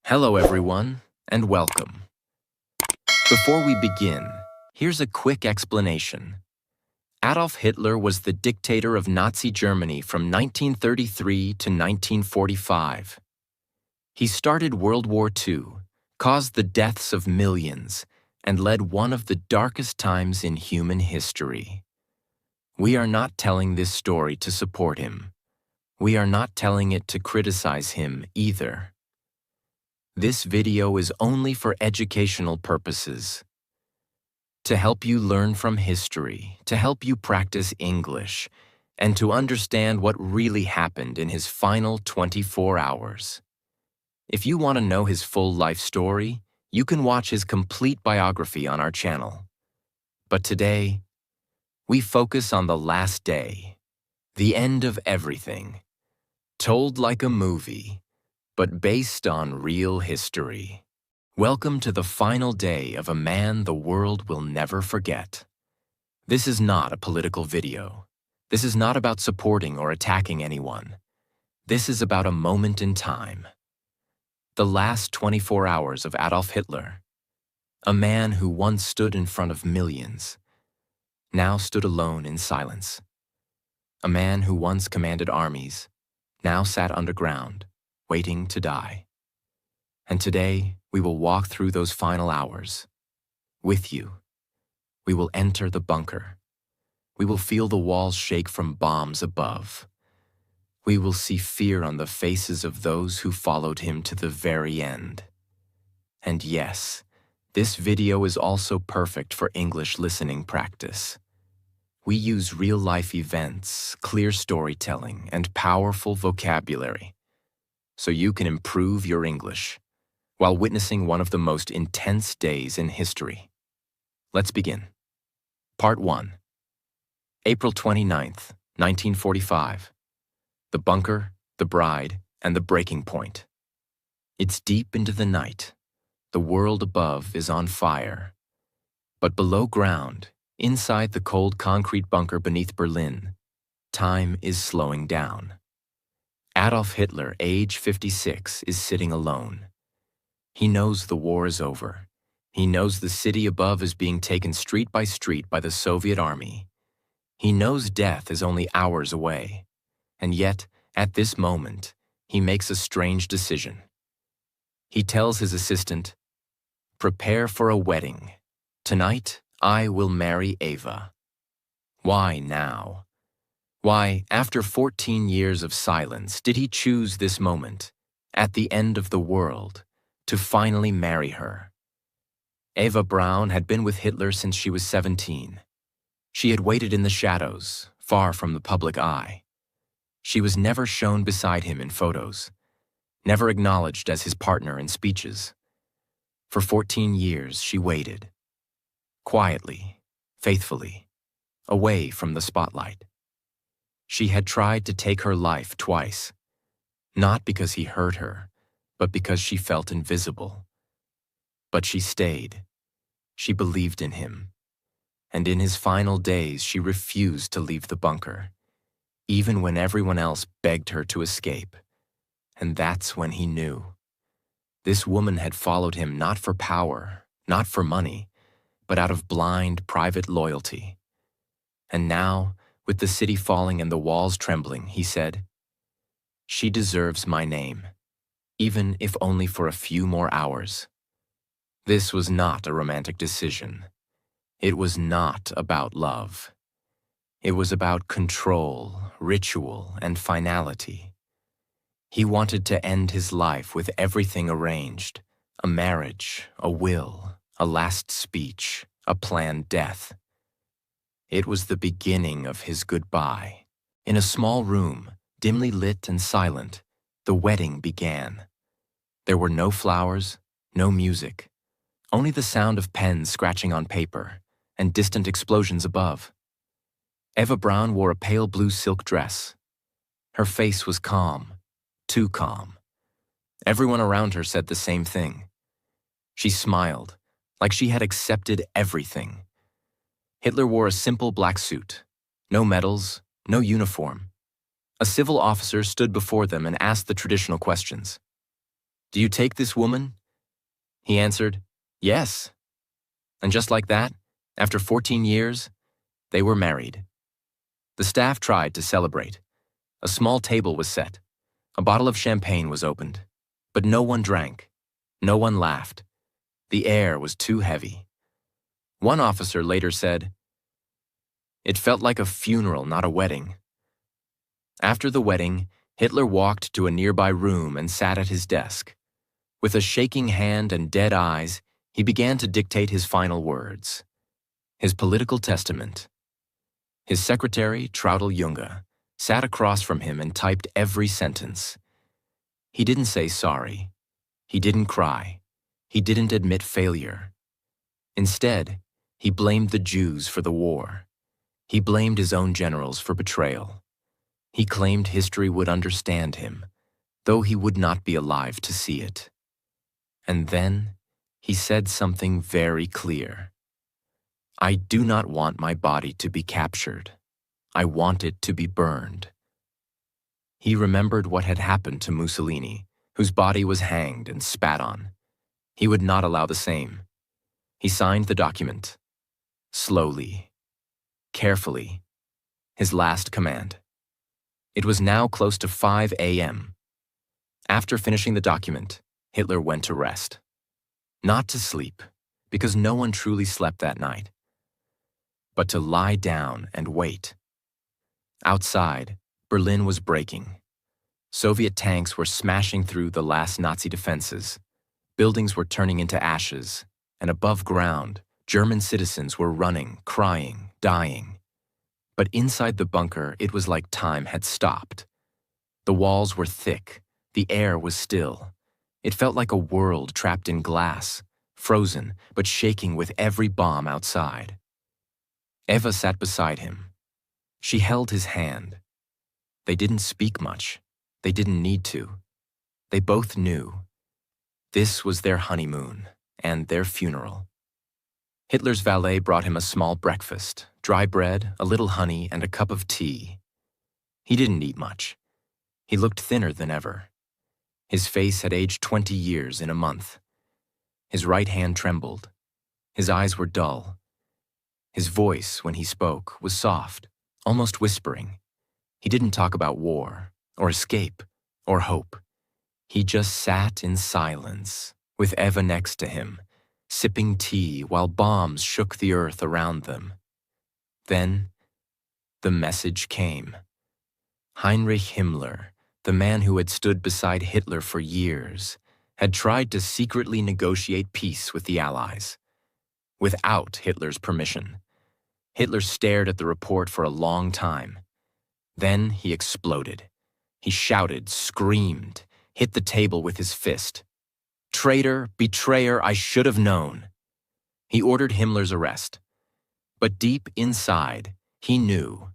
Hello everyone, and welcome. Before we begin, here's a quick explanation. Adolf Hitler was the dictator of Nazi Germany from 1933 to 1945. He started World War II, caused the deaths of millions, and led one of the darkest times in human history. We are not telling this story to support him. We are not telling it to criticize him either. This video is only for educational purposes. To help you learn from history, to help you practice English, and to understand what really happened in his final 24 hours. If you want to know his full life story, you can watch his complete biography on our channel. But today, we focus on the last day, the end of everything, told like a movie, but based on real history. Welcome to the final day of a man the world will never forget. This is not a political video. This is not about supporting or attacking anyone. This is about a moment in time. The last 24 hours of Adolf Hitler, a man who once stood in front of millions, now stood alone in silence. A man who once commanded armies, now sat underground, waiting to die. And today, we will walk through those final hours. With you. We will enter the bunker. We will feel the walls shake from bombs above. We will see fear on the faces of those who followed him to the very end. And yes, this video is also perfect for English listening practice. We use real-life events, clear storytelling, and powerful vocabulary, so you can improve your English while witnessing one of the most intense days in history. Let's begin. Part 1. April 29th, 1945. The bunker, the bride, and the breaking point. It's deep into the night. The world above is on fire. But below ground, inside the cold concrete bunker beneath Berlin, time is slowing down. Adolf Hitler, age 56, is sitting alone. He knows the war is over. He knows the city above is being taken street by the Soviet army. He knows death is only hours away. And yet, at this moment, he makes a strange decision. He tells his assistant, "Prepare for a wedding. Tonight, I will marry Eva." Why now? Why, after 14 years of silence, did he choose this moment, at the end of the world, to finally marry her? Eva Braun had been with Hitler since she was 17. She had waited in the shadows, far from the public eye. She was never shown beside him in photos, never acknowledged as his partner in speeches. For 14 years, she waited, quietly, faithfully, away from the spotlight. She had tried to take her life twice, not because he hurt her, but because she felt invisible. But she stayed. She believed in him. And in his final days, she refused to leave the bunker, even when everyone else begged her to escape. And that's when he knew. This woman had followed him not for power, not for money, but out of blind, private loyalty. And now, with the city falling and the walls trembling, he said, "She deserves my name, even if only for a few more hours." This was not a romantic decision. It was not about love. It was about control, ritual, and finality. He wanted to end his life with everything arranged: a marriage, a will, a last speech, a planned death. It was the beginning of his goodbye. In a small room, dimly lit and silent, the wedding began. There were no flowers, no music, only the sound of pens scratching on paper and distant explosions above. Eva Braun wore a pale blue silk dress. Her face was calm, too calm. Everyone around her said the same thing. She smiled, like she had accepted everything. Hitler wore a simple black suit, no medals, no uniform. A civil officer stood before them and asked the traditional questions. "Do you take this woman?" He answered, "Yes." And just like that, after 14 years, they were married. The staff tried to celebrate. A small table was set. A bottle of champagne was opened. But no one drank. No one laughed. The air was too heavy. One officer later said, "It felt like a funeral, not a wedding." After the wedding, Hitler walked to a nearby room and sat at his desk. With a shaking hand and dead eyes, he began to dictate his final words. His political testament. His secretary, Traudl Junge, sat across from him and typed every sentence. He didn't say sorry. He didn't cry. He didn't admit failure. Instead, he blamed the Jews for the war. He blamed his own generals for betrayal. He claimed history would understand him, though he would not be alive to see it. And then he said something very clear. "I do not want my body to be captured. I want it to be burned." He remembered what had happened to Mussolini, whose body was hanged and spat on. He would not allow the same. He signed the document. Slowly, carefully, his last command. It was now close to 5 a.m. After finishing the document, Hitler went to rest. Not to sleep, because no one truly slept that night, but to lie down and wait. Outside, Berlin was breaking. Soviet tanks were smashing through the last Nazi defenses. Buildings were turning into ashes, and above ground, German citizens were running, crying, dying. But inside the bunker, it was like time had stopped. The walls were thick, the air was still. It felt like a world trapped in glass, frozen but shaking with every bomb outside. Eva sat beside him. She held his hand. They didn't speak much. They didn't need to. They both knew. This was their honeymoon and their funeral. Hitler's valet brought him a small breakfast, dry bread, a little honey, and a cup of tea. He didn't eat much. He looked thinner than ever. His face had aged 20 years in a month. His right hand trembled. His eyes were dull. His voice, when he spoke, was soft, almost whispering. He didn't talk about war, or escape, or hope. He just sat in silence, with Eva next to him, sipping tea while bombs shook the earth around them. Then, the message came. Heinrich Himmler, the man who had stood beside Hitler for years, had tried to secretly negotiate peace with the Allies, without Hitler's permission. Hitler stared at the report for a long time. Then he exploded. He shouted, screamed, hit the table with his fist. "Traitor, betrayer, I should have known." He ordered Himmler's arrest. But deep inside, he knew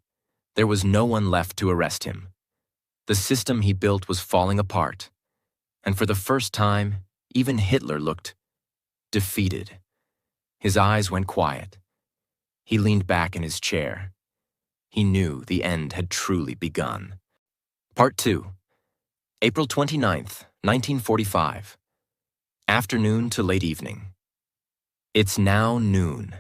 there was no one left to arrest him. The system he built was falling apart. And for the first time, even Hitler looked defeated. His eyes went quiet. He leaned back in his chair. He knew the end had truly begun. Part 2. April 29th, 1945. Afternoon to late evening. It's now noon.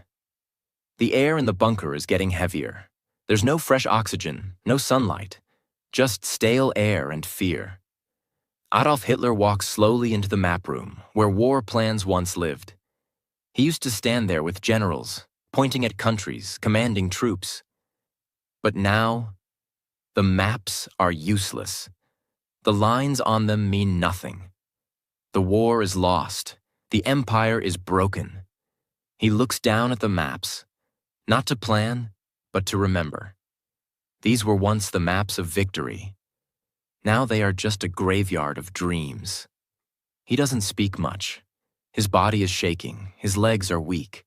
The air in the bunker is getting heavier. There's no fresh oxygen, no sunlight, just stale air and fear. Adolf Hitler walks slowly into the map room, where war plans once lived. He used to stand there with generals, pointing at countries, commanding troops. But now, the maps are useless. The lines on them mean nothing. The war is lost. The empire is broken. He looks down at the maps, not to plan, but to remember. These were once the maps of victory. Now they are just a graveyard of dreams. He doesn't speak much. His body is shaking. His legs are weak.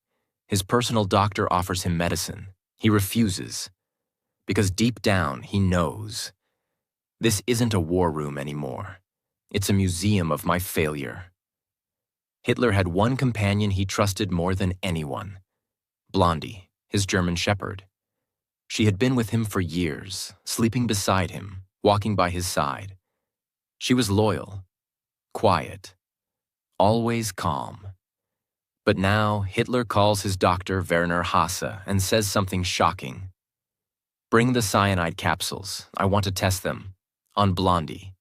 His personal doctor offers him medicine. He refuses. Because deep down, he knows. This isn't a war room anymore. It's a museum of my failure. Hitler had one companion he trusted more than anyone. Blondie, his German shepherd. She had been with him for years, sleeping beside him, walking by his side. She was loyal, quiet, always calm. But now Hitler calls his doctor Werner Hasse and says something shocking. "Bring the cyanide capsules. I want to test them. On Blondie."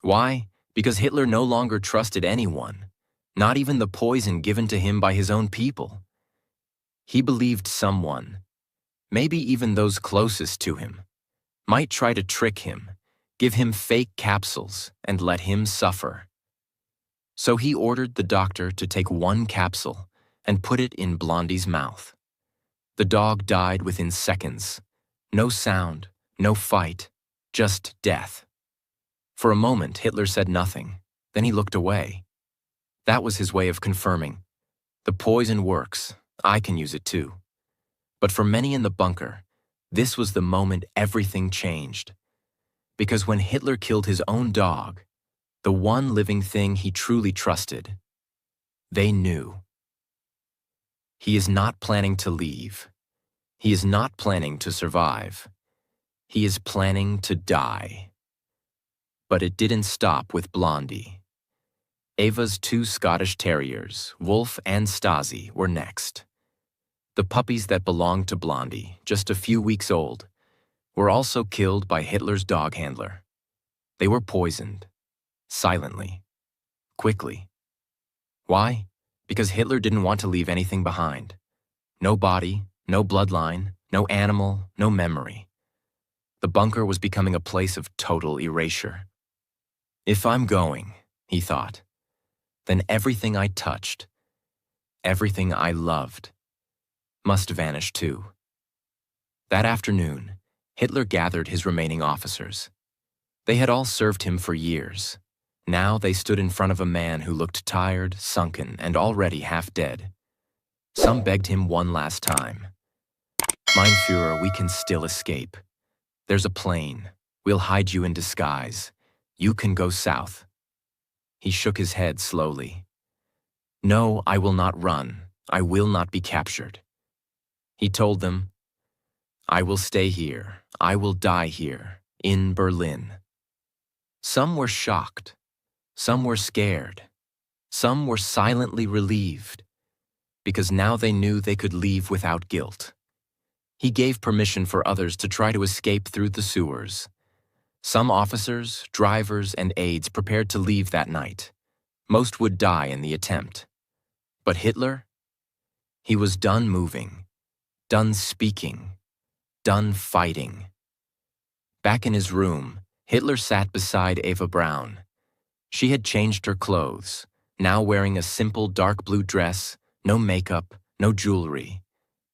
Why? Because Hitler no longer trusted anyone, not even the poison given to him by his own people. He believed someone, maybe even those closest to him, might try to trick him, give him fake capsules, and let him suffer. So he ordered the doctor to take one capsule and put it in Blondie's mouth. The dog died within seconds. No sound, no fight, just death. For a moment, Hitler said nothing. Then he looked away. That was his way of confirming, "The poison works. I can use it too." But for many in the bunker, this was the moment everything changed. Because when Hitler killed his own dog, the one living thing he truly trusted, they knew. He is not planning to leave. He is not planning to survive. He is planning to die. But it didn't stop with Blondie. Ava's 2 Scottish terriers, Wolf and Stasi, were next. The puppies that belonged to Blondie, just a few weeks old, were also killed by Hitler's dog handler. They were poisoned, silently, quickly. Why? Because Hitler didn't want to leave anything behind. No body, no bloodline, no animal, no memory. The bunker was becoming a place of total erasure. "If I'm going," he thought, "then everything I touched, everything I loved, must vanish too." That afternoon, Hitler gathered his remaining officers. They had all served him for years. Now they stood in front of a man who looked tired, sunken, and already half dead. Some begged him one last time. "Mein Führer, we can still escape. There's a plane. We'll hide you in disguise. You can go south." He shook his head slowly. "No, I will not run. I will not be captured." He told them, "I will stay here. I will die here, in Berlin." Some were shocked. Some were scared. Some were silently relieved, because now they knew they could leave without guilt. He gave permission for others to try to escape through the sewers. Some officers, drivers, and aides prepared to leave that night. Most would die in the attempt. But Hitler? He was done moving, done speaking, done fighting. Back in his room, Hitler sat beside Eva Braun. She had changed her clothes, now wearing a simple dark blue dress, no makeup, no jewelry.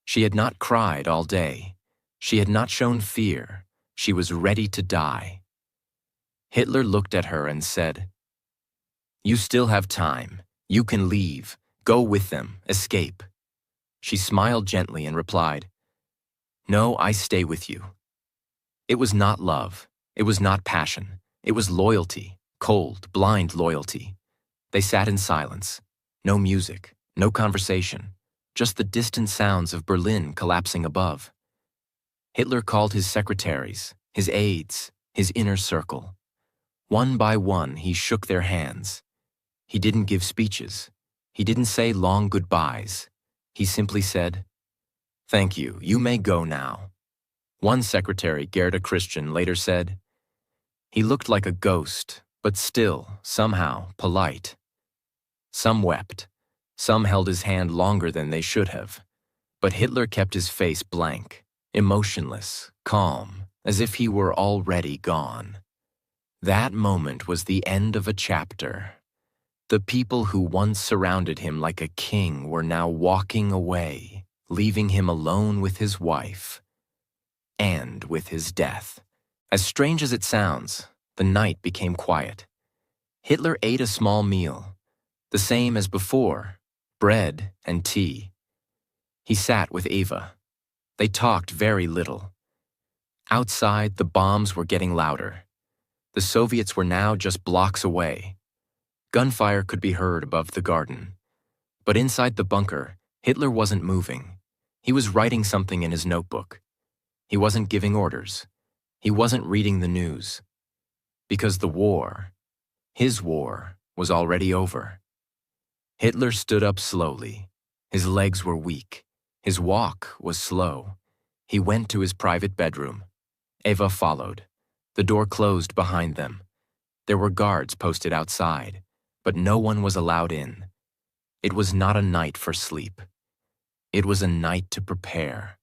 She had not cried all day. She had not shown fear. She was ready to die. Hitler looked at her and said, "You still have time. You can leave. Go with them. Escape." She smiled gently and replied, "No, I stay with you." It was not love. It was not passion. It was loyalty, cold, blind loyalty. They sat in silence. No music, no conversation, just the distant sounds of Berlin collapsing above. Hitler called his secretaries, his aides, his inner circle. One by one, he shook their hands. He didn't give speeches. He didn't say long goodbyes. He simply said, "Thank you, you may go now." One secretary, Gerda Christian, later said, "He looked like a ghost, but still, somehow, polite." Some wept. Some held his hand longer than they should have. But Hitler kept his face blank, emotionless, calm, as if he were already gone. That moment was the end of a chapter. The people who once surrounded him like a king were now walking away, leaving him alone with his wife and with his death. As strange as it sounds, the night became quiet. Hitler ate a small meal, the same as before, bread and tea. He sat with Eva. They talked very little. Outside, the bombs were getting louder. The Soviets were now just blocks away. Gunfire could be heard above the garden. But inside the bunker, Hitler wasn't moving. He was writing something in his notebook. He wasn't giving orders. He wasn't reading the news. Because the war, his war, was already over. Hitler stood up slowly. His legs were weak. His walk was slow. He went to his private bedroom. Eva followed. The door closed behind them. There were guards posted outside, but no one was allowed in. It was not a night for sleep. It was a night to prepare.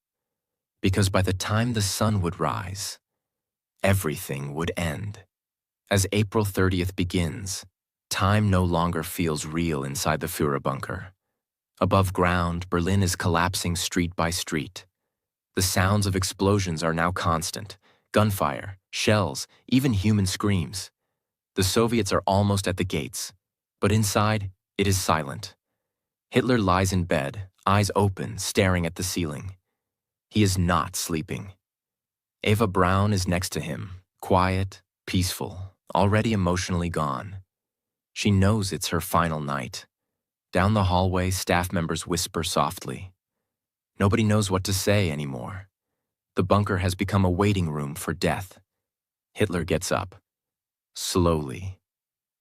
Because by the time the sun would rise, everything would end. As April 30th begins, time no longer feels real inside the Führer bunker. Above ground, Berlin is collapsing street by street. The sounds of explosions are now constant. Gunfire, shells, even human screams. The Soviets are almost at the gates, but inside, it is silent. Hitler lies in bed, eyes open, staring at the ceiling. He is not sleeping. Eva Braun is next to him, quiet, peaceful, already emotionally gone. She knows it's her final night. Down the hallway, staff members whisper softly. Nobody knows what to say anymore. The bunker has become a waiting room for death. Hitler gets up. Slowly,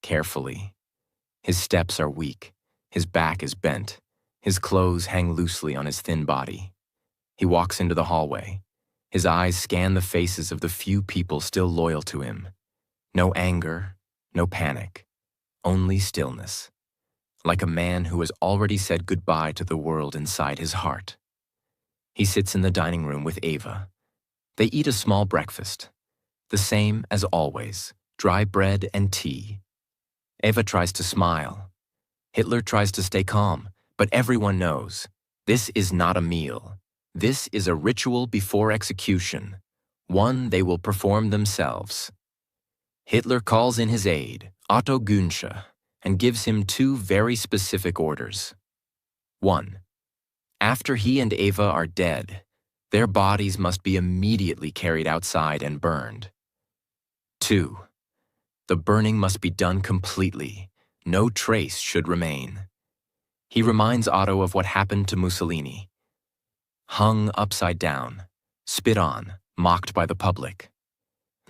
carefully. His steps are weak. His back is bent. His clothes hang loosely on his thin body. He walks into the hallway. His eyes scan the faces of the few people still loyal to him. No anger, no panic, only stillness. Like a man who has already said goodbye to the world inside his heart. He sits in the dining room with Eva. They eat a small breakfast. The same as always, dry bread and tea. Eva tries to smile. Hitler tries to stay calm, but everyone knows, this is not a meal. This is a ritual before execution, one they will perform themselves. Hitler calls in his aide, Otto Günsche, and gives him two very specific orders. 1. After he and Eva are dead, their bodies must be immediately carried outside and burned. 2. The burning must be done completely. No trace should remain. He reminds Otto of what happened to Mussolini. Hung upside down, spit on, mocked by the public.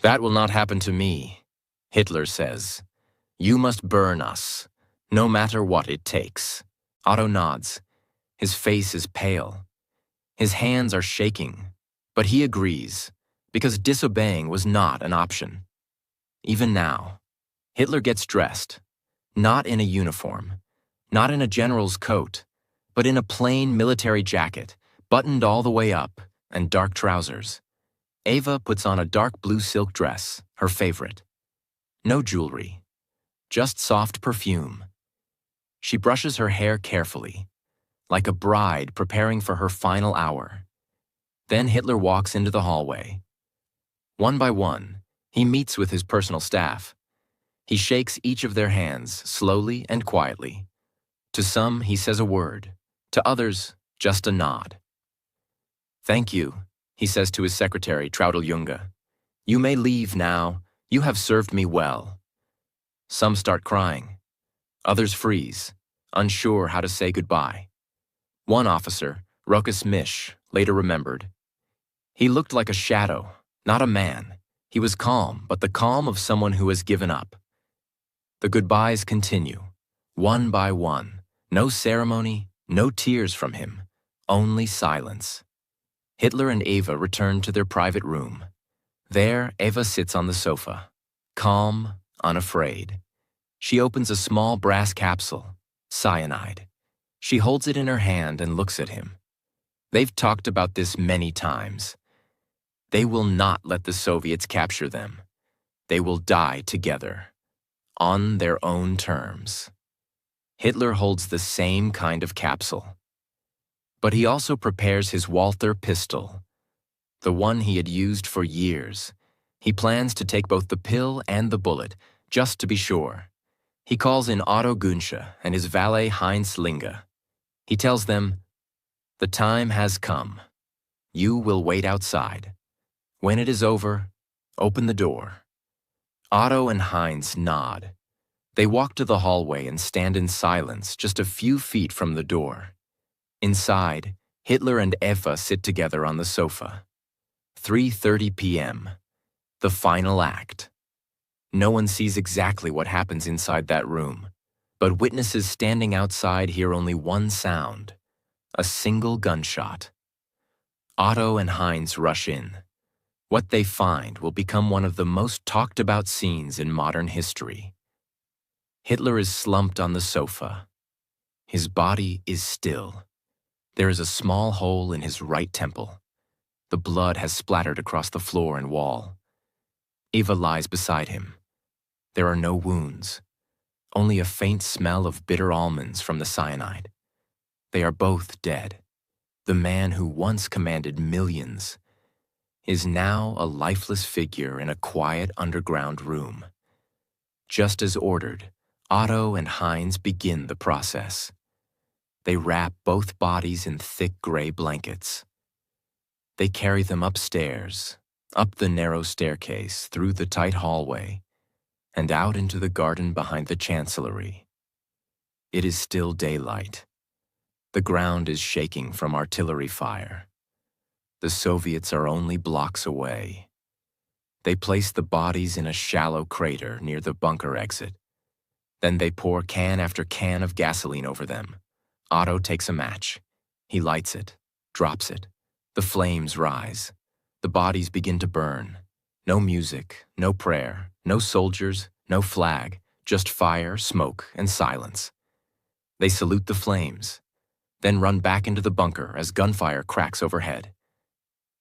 That will not happen to me, Hitler says. You must burn us, no matter what it takes. Otto nods. His face is pale. His hands are shaking, but he agrees, because disobeying was not an option. Even now, Hitler gets dressed, not in a uniform, not in a general's coat, but in a plain military jacket, buttoned all the way up, and dark trousers. Eva puts on a dark blue silk dress, her favorite. No jewelry, just soft perfume. She brushes her hair carefully, like a bride preparing for her final hour. Then Hitler walks into the hallway. One by one, he meets with his personal staff. He shakes each of their hands slowly and quietly. To some, he says a word. To others, just a nod. Thank you, he says to his secretary, Traudl Junge. You may leave now. You have served me well. Some start crying. Others freeze, unsure how to say goodbye. One officer, Rokas Mish, later remembered. He looked like a shadow, not a man. He was calm, but the calm of someone who has given up. The goodbyes continue, one by one. No ceremony, no tears from him, only silence. Hitler and Eva return to their private room. There, Eva sits on the sofa, calm, unafraid. She opens a small brass capsule, cyanide. She holds it in her hand and looks at him. They've talked about this many times. They will not let the Soviets capture them. They will die together, on their own terms. Hitler holds the same kind of capsule. But he also prepares his Walther pistol, the one he had used for years. He plans to take both the pill and the bullet, just to be sure. He calls in Otto Günsche and his valet Heinz Linge. He tells them, the time has come. You will wait outside. When it is over, open the door. Otto and Heinz nod. They walk to the hallway and stand in silence just a few feet from the door. Inside, Hitler and Eva sit together on the sofa. 3:30 p.m. The final act. No one sees exactly what happens inside that room, But witnesses standing outside hear only one sound, a single gunshot. Otto and Heinz rush in. What they find will become one of the most talked about scenes in modern history. Hitler is slumped on the sofa. His body is still. There is a small hole in his right temple. The blood has splattered across the floor and wall. Eva lies beside him. There are no wounds, only a faint smell of bitter almonds from the cyanide. They are both dead. The man who once commanded millions is now a lifeless figure in a quiet underground room. Just as ordered, Otto and Heinz begin the process. They wrap both bodies in thick gray blankets. They carry them upstairs, up the narrow staircase, through the tight hallway, and out into the garden behind the chancellery. It is still daylight. The ground is shaking from artillery fire. The Soviets are only blocks away. They place the bodies in a shallow crater near the bunker exit. Then they pour can after can of gasoline over them. Otto takes a match. He lights it, drops it. The flames rise. The bodies begin to burn. No music, no prayer, no soldiers, no flag, just fire, smoke, and silence. They salute the flames, then run back into the bunker as gunfire cracks overhead.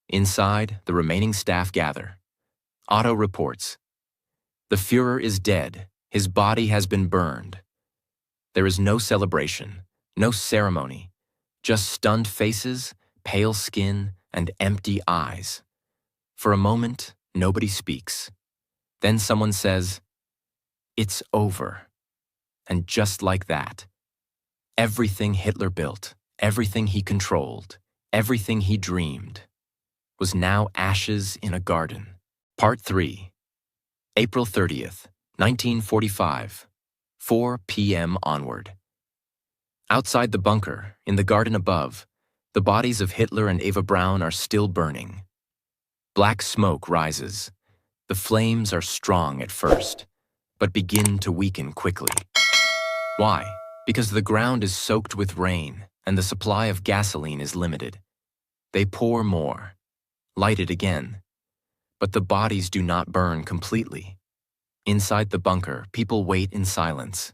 Inside, the remaining staff gather. Otto reports, "The Führer is dead. His body has been burned." There is no celebration, no ceremony, just stunned faces, pale skin, and empty eyes. For a moment, nobody speaks. Then someone says, "It's over." And just like that, everything Hitler built, everything he controlled, everything he dreamed, was now ashes in a garden. Part 3. April 30th, 1945, 4 p.m. onward. Outside the bunker, in the garden above, the bodies of Hitler and Eva Braun are still burning. Black smoke rises. The flames are strong at first, but begin to weaken quickly. Why? Because the ground is soaked with rain and the supply of gasoline is limited. They pour more, light it again, but the bodies do not burn completely. Inside the bunker, people wait in silence.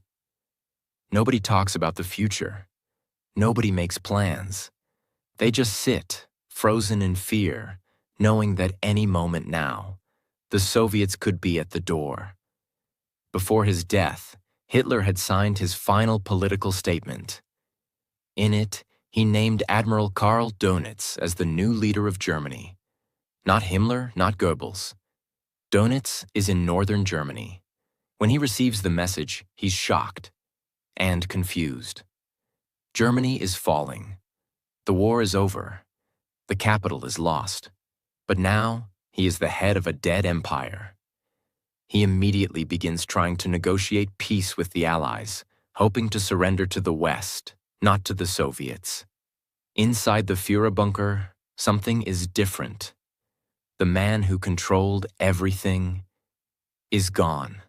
Nobody talks about the future. Nobody makes plans. They just sit, frozen in fear, knowing that any moment now, the Soviets could be at the door. Before his death, Hitler had signed his final political statement. In it, he named Admiral Karl Dönitz as the new leader of Germany. Not Himmler, not Goebbels. Dönitz is in northern Germany. When he receives the message, he's shocked and confused. Germany is falling. The war is over. The capital is lost. But now, he is the head of a dead empire. He immediately begins trying to negotiate peace with the Allies, hoping to surrender to the West, not to the Soviets. Inside the Führer bunker, something is different. The man who controlled everything is gone.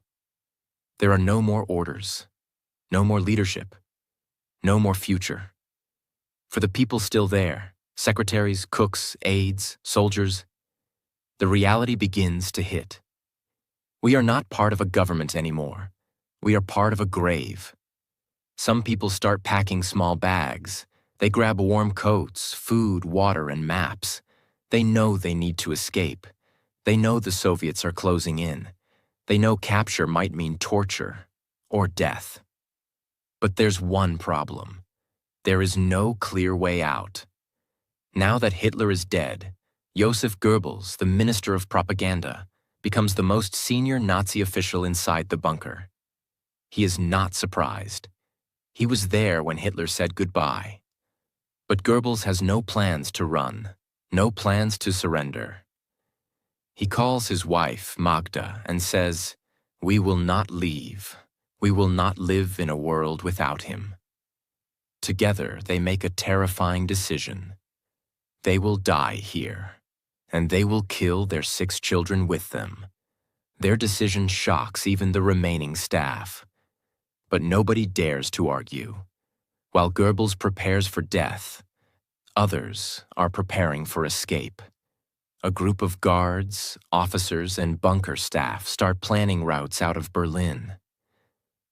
There are no more orders, no more leadership, no more future. For the people still there, secretaries, cooks, aides, soldiers, the reality begins to hit. We are not part of a government anymore. We are part of a grave. Some people start packing small bags. They grab warm coats, food, water, and maps. They know they need to escape. They know the Soviets are closing in. They know capture might mean torture or death. But there's one problem. There is no clear way out. Now that Hitler is dead, Joseph Goebbels, the Minister of Propaganda, becomes the most senior Nazi official inside the bunker. He is not surprised. He was there when Hitler said goodbye. But Goebbels has no plans to run, no plans to surrender. He calls his wife, Magda, and says, "We will not leave. We will not live in a world without him." Together, they make a terrifying decision. They will die here, and they will kill their 6 children with them. Their decision shocks even the remaining staff. But nobody dares to argue. While Goebbels prepares for death, others are preparing for escape. A group of guards, officers, and bunker staff start planning routes out of Berlin.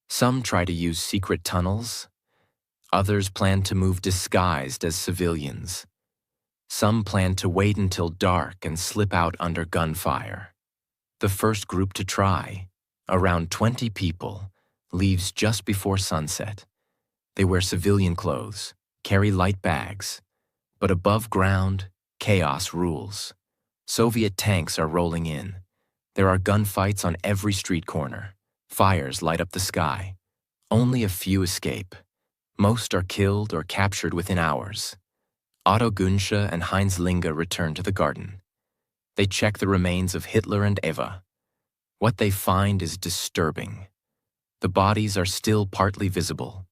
Some try to use secret tunnels. Others plan to move disguised as civilians. Some plan to wait until dark and slip out under gunfire. The first group to try, around 20 people, leaves just before sunset. They wear civilian clothes, carry light bags, but above ground, chaos rules. Soviet tanks are rolling in. There are gunfights on every street corner. Fires light up the sky. Only a few escape. Most are killed or captured within hours. Otto Günsche and Heinz Linge return to the garden. They check the remains of Hitler and Eva. What they find is disturbing. The bodies are still partly visible.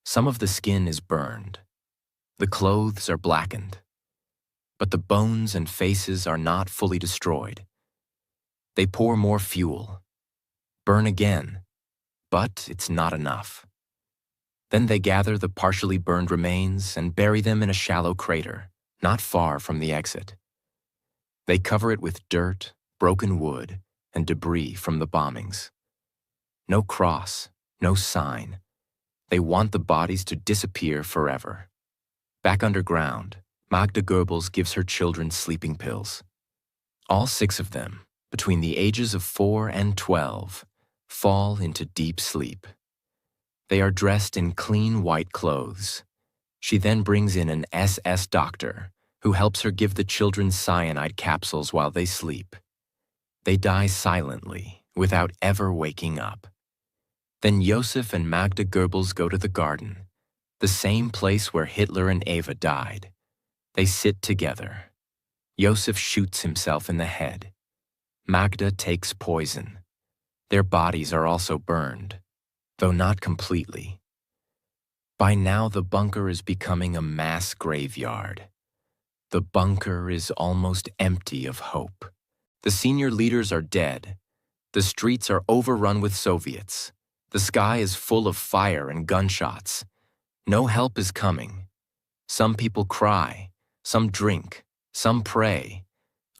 Some of the skin is burned. The clothes are blackened. But the bones and faces are not fully destroyed. They pour more fuel. Burn again. But it's not enough. Then they gather the partially burned remains and bury them in a shallow crater, not far from the exit. They cover it with dirt, broken wood, and debris from the bombings. No cross, no sign. They want the bodies to disappear forever. Back underground, Magda Goebbels gives her children sleeping pills. All 6 of them, between the ages of 4 and 12, fall into deep sleep. They are dressed in clean white clothes. She then brings in an SS doctor who helps her give the children cyanide capsules while they sleep. They die silently, without ever waking up. Then Josef and Magda Goebbels go to the garden, the same place where Hitler and Eva died. They sit together. Josef shoots himself in the head. Magda takes poison. Their bodies are also burned, though not completely. By now, the bunker is becoming a mass graveyard. The bunker is almost empty of hope. The senior leaders are dead. The streets are overrun with Soviets. The sky is full of fire and gunshots. No help is coming. Some people cry, some drink, some pray.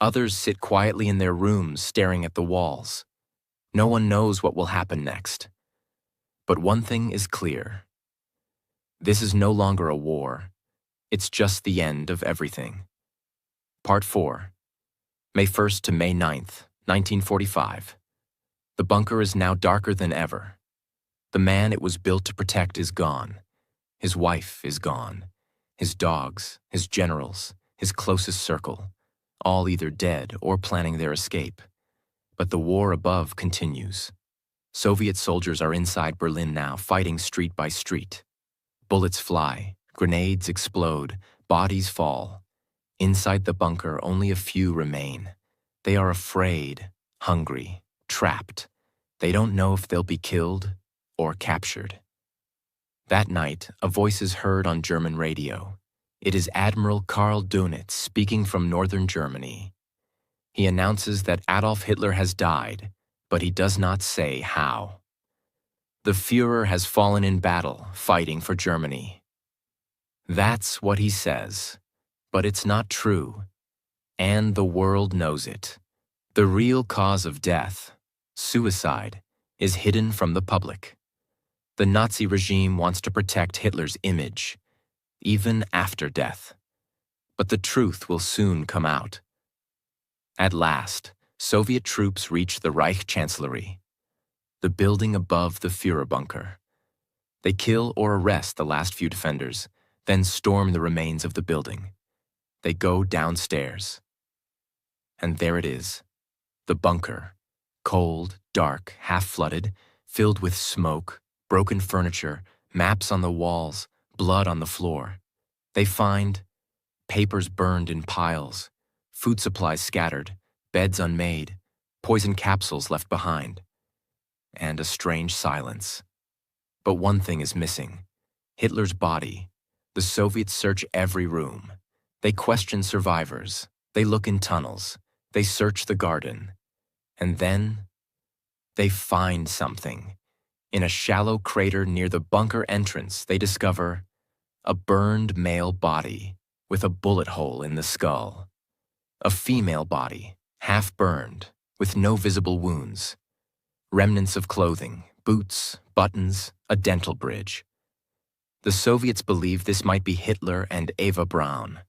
Others sit quietly in their rooms staring at the walls. No one knows what will happen next. But one thing is clear. This is no longer a war. It's just the end of everything. Part 4. May 1st to May 9th, 1945. The bunker is now darker than ever. The man it was built to protect is gone. His wife is gone. His dogs, his generals, his closest circle, all either dead or planning their escape. But the war above continues. Soviet soldiers are inside Berlin now, fighting street by street. Bullets fly, grenades explode, bodies fall. Inside the bunker, only a few remain. They are afraid, hungry, trapped. They don't know if they'll be killed or captured. That night, a voice is heard on German radio. It is Admiral Karl Dönitz speaking from northern Germany. He announces that Adolf Hitler has died, but he does not say how. The Führer has fallen in battle, fighting for Germany. That's what he says, but it's not true, and the world knows it. The real cause of death, suicide, is hidden from the public. The Nazi regime wants to protect Hitler's image, even after death. But the truth will soon come out. At last, Soviet troops reach the Reich Chancellery, the building above the Führer bunker. They kill or arrest the last few defenders, then storm the remains of the building. They go downstairs. And there it is, the bunker, cold, dark, half-flooded, filled with smoke, broken furniture, maps on the walls, blood on the floor. They find papers burned in piles, food supplies scattered, beds unmade, poison capsules left behind, and a strange silence. But one thing is missing: Hitler's body. The Soviets search every room. They question survivors. They look in tunnels. They search the garden. And then they find something. In a shallow crater near the bunker entrance, they discover a burned male body with a bullet hole in the skull. A female body, half burned, with no visible wounds. Remnants of clothing, boots, buttons, a dental bridge. The Soviets believe this might be Hitler and Eva Braun.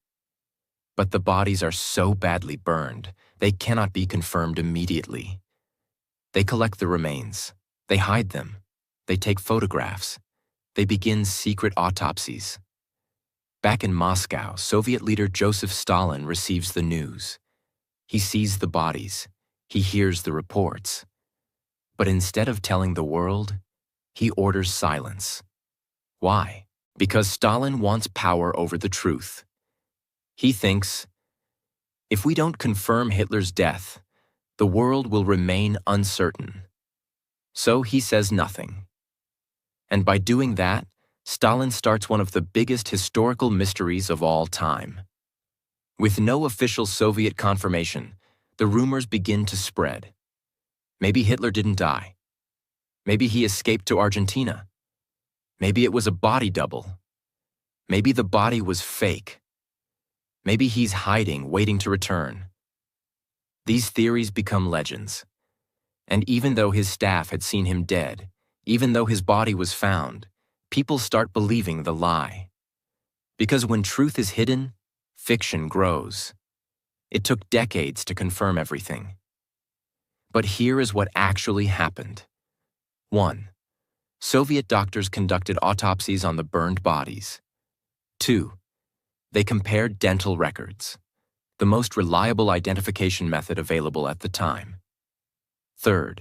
But the bodies are so badly burned, they cannot be confirmed immediately. They collect the remains. They hide them. They take photographs. They begin secret autopsies. Back in Moscow, Soviet leader Joseph Stalin receives the news. He sees the bodies. He hears the reports. But instead of telling the world, he orders silence. Why? Because Stalin wants power over the truth. He thinks, if we don't confirm Hitler's death, the world will remain uncertain. So he says nothing. And by doing that, Stalin starts one of the biggest historical mysteries of all time. With no official Soviet confirmation, the rumors begin to spread. Maybe Hitler didn't die. Maybe he escaped to Argentina. Maybe it was a body double. Maybe the body was fake. Maybe he's hiding, waiting to return. These theories become legends. And even though his staff had seen him dead, even though his body was found, people start believing the lie. Because when truth is hidden, fiction grows. It took decades to confirm everything. But here is what actually happened. 1. Soviet doctors conducted autopsies on the burned bodies. 2. They compared dental records, the most reliable identification method available at the time. 3.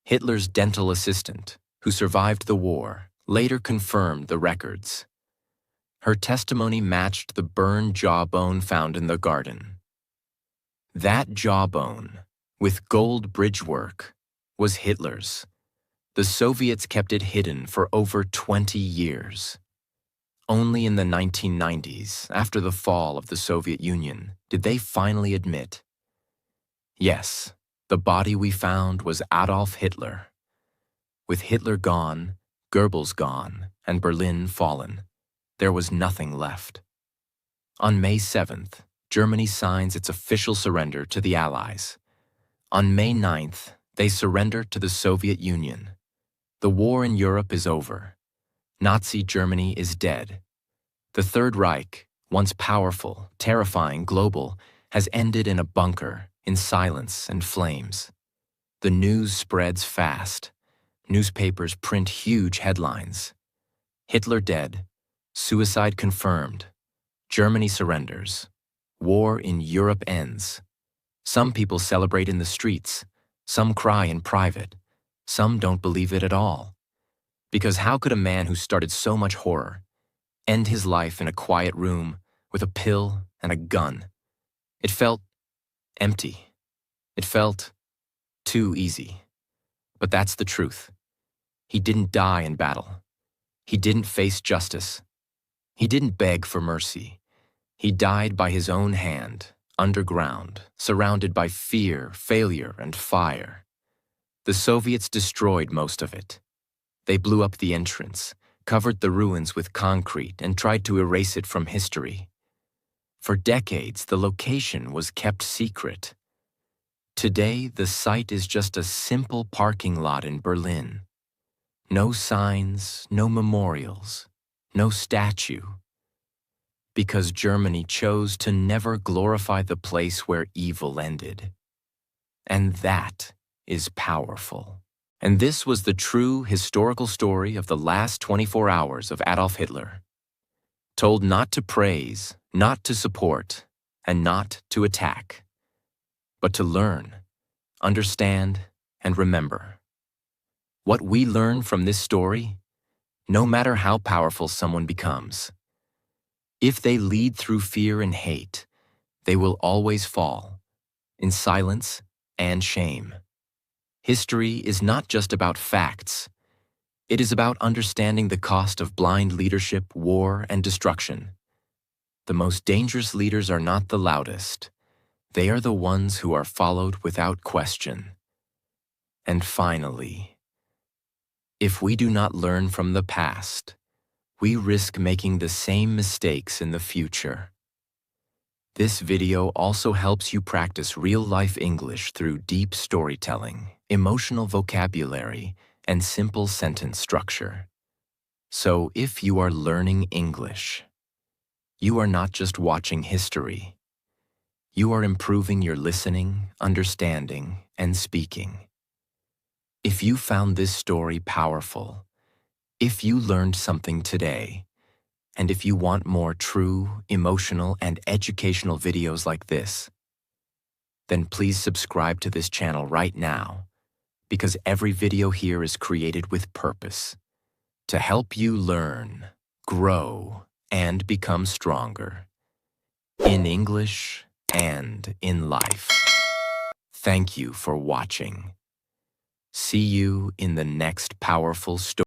Hitler's dental assistant, who survived the war, later confirmed the records. Her testimony matched the burned jawbone found in the garden. That jawbone, with gold bridgework, was Hitler's. The Soviets kept it hidden for over 20 years. Only in the 1990s, after the fall of the Soviet Union, did they finally admit, yes, the body we found was Adolf Hitler. With Hitler gone, Goebbels gone, and Berlin fallen, there was nothing left. On May 7th, Germany signs its official surrender to the Allies. On May 9th, they surrender to the Soviet Union. The war in Europe is over. Nazi Germany is dead. The Third Reich, once powerful, terrifying, global, has ended in a bunker, in silence and flames. The news spreads fast. Newspapers print huge headlines. Hitler dead. Suicide confirmed. Germany surrenders. War in Europe ends. Some people celebrate in the streets. Some cry in private. Some don't believe it at all. Because how could a man who started so much horror end his life in a quiet room with a pill and a gun? It felt empty. It felt too easy. But that's the truth. He didn't die in battle. He didn't face justice. He didn't beg for mercy. He died by his own hand, underground, surrounded by fear, failure, and fire. The Soviets destroyed most of it. They blew up the entrance, covered the ruins with concrete, and tried to erase it from history. For decades, the location was kept secret. Today, the site is just a simple parking lot in Berlin. No signs, no memorials, no statue. Because Germany chose to never glorify the place where evil ended. And that is powerful. And this was the true historical story of the last 24 hours of Adolf Hitler. Told not to praise, not to support, and not to attack, but to learn, understand, and remember. What we learn from this story, no matter how powerful someone becomes, if they lead through fear and hate, they will always fall, in silence and shame. History is not just about facts. It is about understanding the cost of blind leadership, war, and destruction. The most dangerous leaders are not the loudest. They are the ones who are followed without question. And finally, If we do not learn from the past, we risk making the same mistakes in the future. This video also helps you practice real-life English through deep storytelling, emotional vocabulary, and simple sentence structure. So if you are learning English, you are not just watching history. You are improving your listening, understanding, and speaking. If you found this story powerful, if you learned something today, and if you want more true, emotional, and educational videos like this, then please subscribe to this channel right now, because every video here is created with purpose, to help you learn, grow, and become stronger, in English and in life. Thank you for watching. See you in the next powerful story.